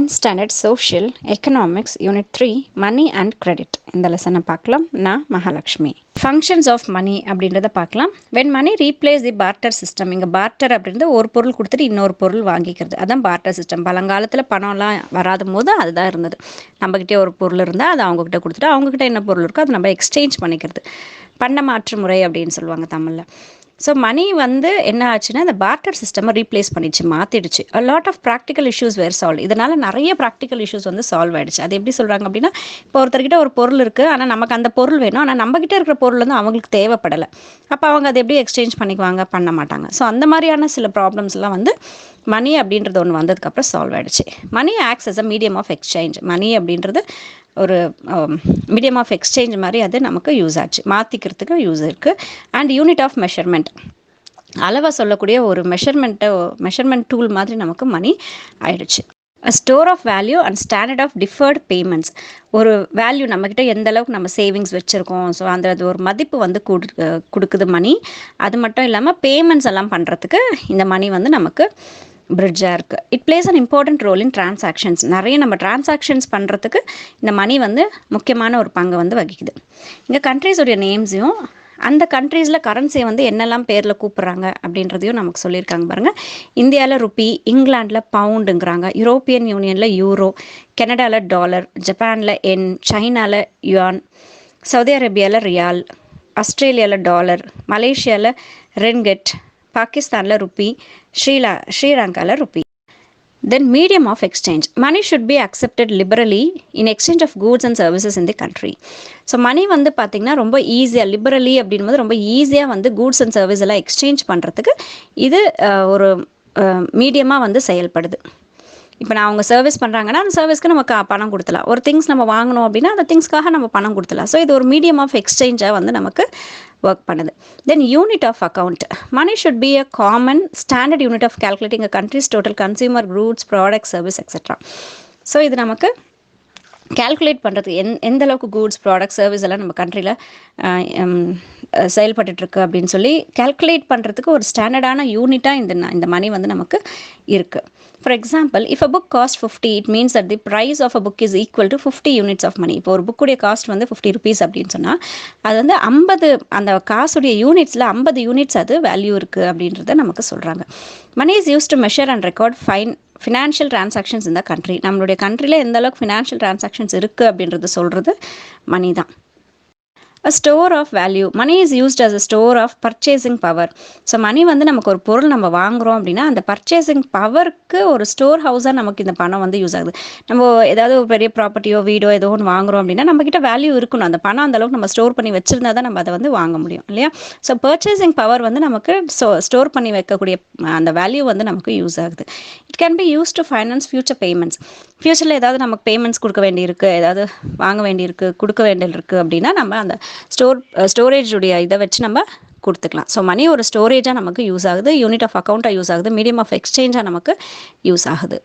10th Standard Social Economics Unit 3 Money and Credit. இந்த லெசனை பார்க்கலாம். நான் மகாலட்சுமி. Functions of money அப்படின்றத பார்க்கலாம். When money replace the barter system, இங்கே barter அப்படின்றது ஒரு பொருள் கொடுத்துட்டு இன்னொரு பொருள் வாங்கிக்கிறது, அதான் barter system. பழங்காலத்தில் பணம்லாம் வராத போது அதுதான் இருந்தது. நம்மக்கிட்டே ஒரு பொருள் இருந்தால் அதை அவங்கக்கிட்ட கொடுத்துட்டு அவங்கக்கிட்ட என்ன பொருள் இருக்கோ அதை நம்ம எக்ஸ்சேஞ்ச் பண்ணிக்கிறது, பண்ட மாற்று முறை அப்படின்னு சொல்லுவாங்க தமிழில். ஸோ மணி வந்து என்ன ஆச்சுன்னா இந்த பார்ட்டர் சிஸ்டமை ரீப்ளேஸ் பண்ணிடுச்சு, மாற்றிடுச்சு. A lot of practical issues were solve. இதனால் நிறைய ப்ராக்டிக்கல் இஷ்யூஸ் வந்து சால்வ் ஆகிடுச்சு. அது எப்படி சொல்கிறாங்க அப்படின்னா, இப்போ ஒருத்தர்கிட்ட ஒரு பொருள் இருக்குது, ஆனால் நமக்கு அந்த பொருள் வேணும், ஆனால் நம்மக்கிட்ட இருக்கிற பொருள் வந்து அவங்களுக்கு தேவைப்படலை. அப்போ அவங்க அதை எப்படி எக்ஸ்சேஞ்ச் பண்ணிக்குவாங்க, பண்ண மாட்டாங்க. ஸோ அந்த மாதிரியான சில ப்ராப்ளம்ஸ்லாம் வந்து மணி அப்படின்றது ஒன்று வந்ததுக்கப்புறம் சால்வ் ஆகிடுச்சு. Money acts as a medium of exchange. Money அப்படின்றது ஒரு மீடியம் ஆஃப் எக்ஸ்சேஞ்ச் மாதிரி அது நமக்கு யூஸ் ஆச்சு, மாற்றிக்கிறதுக்கு யூஸ் இருக்குது. அண்ட் யூனிட் ஆஃப் மெஷர்மெண்ட், அளவை சொல்லக்கூடிய ஒரு மெஷர்மெண்ட் டூல் மாதிரி நமக்கு மணி ஆயிடுச்சு. Store of value and standard of deferred payments. ஒரு வேல்யூ நம்மக்கிட்ட எந்த அளவுக்கு நம்ம சேவிங்ஸ் வச்சுருக்கோம், ஸோ அந்த அது ஒரு மதிப்பு வந்து கொடுக்குது மணி. அது மட்டும் இல்லாமல் பேமெண்ட்ஸ் எல்லாம் பண்ணுறதுக்கு இந்த மணி வந்து நமக்கு பிரிட்ஜாக இருக்குது. It plays an important role in transactions. நிறைய நம்ம டிரான்சாக்ஷன்ஸ் பண்ணுறதுக்கு இந்த மணி வந்து முக்கியமான ஒரு பங்கை வந்து வகிக்குது. இங்கே கண்ட்ரீஸுடைய நேம்ஸையும் அந்த கண்ட்ரீஸில் கரன்சியை வந்து என்னெல்லாம் பேரில் கூப்பிட்றாங்க அப்படின்றதையும் நமக்கு சொல்லியிருக்காங்க பாருங்கள். இந்தியாவில் ருப்பி, இங்கிலாண்டில் பவுண்டுங்கிறாங்க, யூரோப்பியன் யூனியனில் யூரோ, கனடாவில் டாலர், ஜப்பானில் என், சைனாவில் யுவான், சவுதி அரேபியாவில் ரியால், ஆஸ்திரேலியாவில் டாலர், மலேசியாவில் ரிங்கெட், பாகிஸ்தானில் ருப்பி, ஸ்ரீலங்காவில் rupee. Then medium of exchange. Money should be accepted liberally in exchange of goods and services in the country. So money வந்து பார்த்திங்கன்னா ரொம்ப ஈஸியாக, லிபரலி அப்படின்போது ரொம்ப ஈஸியாக வந்து கூட்ஸ் அண்ட் சர்வீஸ் எல்லாம் எக்ஸ்சேஞ்ச் பண்ணுறதுக்கு இது ஒரு மீடியமாக வந்து செயல்படுது. இப்போ நான் அவங்க சர்வீஸ் பண்ணுறாங்கன்னா அந்த சர்வீஸ்க்கு நமக்கு பணம் கொடுத்துலாம். ஒரு திங்ஸ் நம்ம வாங்கணும் அப்படின்னா அந்த திங்ஸ்க்காக நம்ம பணம் கொடுத்துலாம். ஸோ இது ஒரு மீடியம் ஆஃப் எக்ஸ்சேஞ்சாக வந்து நமக்கு ஒர்க் பண்ணுது. Then unit of account. Money should be a common standard unit of calculating a country's total consumer goods, product, service etcetera. So இது நமக்கு கேல்குலேட் பண்ணுறது எந்த அளவுக்கு கூட்ஸ், ப்ராடக்ட், சர்வீஸ் எல்லாம் நம்ம கண்ட்ரியில் செயல்பட்டுருக்கு அப்படின்னு சொல்லி கேல்குலேட் பண்ணுறதுக்கு ஒரு ஸ்டாண்டர்டான யூனிட்டாக இந்த மணி வந்து நமக்கு இருக்குது. For example, if a book cost 50, it means that the price of a book is equal to 50 units of money. இப்போ ஒரு புக்குடைய காஸ்ட் வந்து 50 ருபீஸ் அப்படின்னு சொன்னால் அது வந்து 50, அந்த காசுடைய யூனிட்ஸில் 50 யூனிட்ஸ் அது வேல்யூ இருக்குது அப்படின்றத நமக்கு சொல்கிறாங்க. Money is use to measure and record financial transactions இந்த கண்ட்ரி. நம்மளுடைய கண்ட்ரியில் எந்த அளவுக்கு ஃபினான்ஷியல் டிரான்சாக்ஷன்ஸ் இருக்குது அப்படின்றது சொல்கிறது மணி தான். A store of value. Money is used as a store of purchasing power. So money வந்து நமக்கு ஒரு பொருள் நம்ம வாங்குகிறோம் அப்படின்னா அந்த பர்ச்சேசிங் பவருக்கு ஒரு ஸ்டோர் ஹவுஸாக நமக்கு இந்த பணம் வந்து யூஸ் ஆகுது. நம்ம ஏதாவது ஒரு பெரிய ப்ராப்பர்ட்டியோ வீடோ ஏதோ ஒன்று வாங்குகிறோம் அப்படின்னா நம்மக்கிட்ட வேல்யூ இருக்கணும், அந்த பணம் அந்தளவுக்கு நம்ம ஸ்டோர் பண்ணி வச்சுருந்தா தான் நம்ம அதை வந்து வாங்க முடியும் இல்லையா. ஸோ பர்ச்சேசிங் பவர் வந்து நமக்கு ஸ்டோர் பண்ணி வைக்கக்கூடிய அந்த வேல்யூ வந்து நமக்கு யூஸ் ஆகுது. It can be use to finance future payments. ஃப்யூச்சரில் ஏதாவது நமக்கு பேமெண்ட்ஸ் கொடுக்க வேண்டியிருக்கு, ஏதாவது வாங்க வேண்டியிருக்கு, கொடுக்க வேண்டியிருக்கு அப்படின்னா நம்ம அந்த ஸ்டோரேஜுடைய இதை வச்சு நம்ம கொடுத்துக்கலாம். ஸோ மணி ஒரு ஸ்டோரேஜாக நமக்கு யூஸ் ஆகுது, யூனிட் ஆஃப் அக்கௌண்ட்டாக யூஸ் ஆகுது, மீடியம் ஆஃப் எக்ஸ்சேஞ்சாக நமக்கு யூஸ் ஆகுது.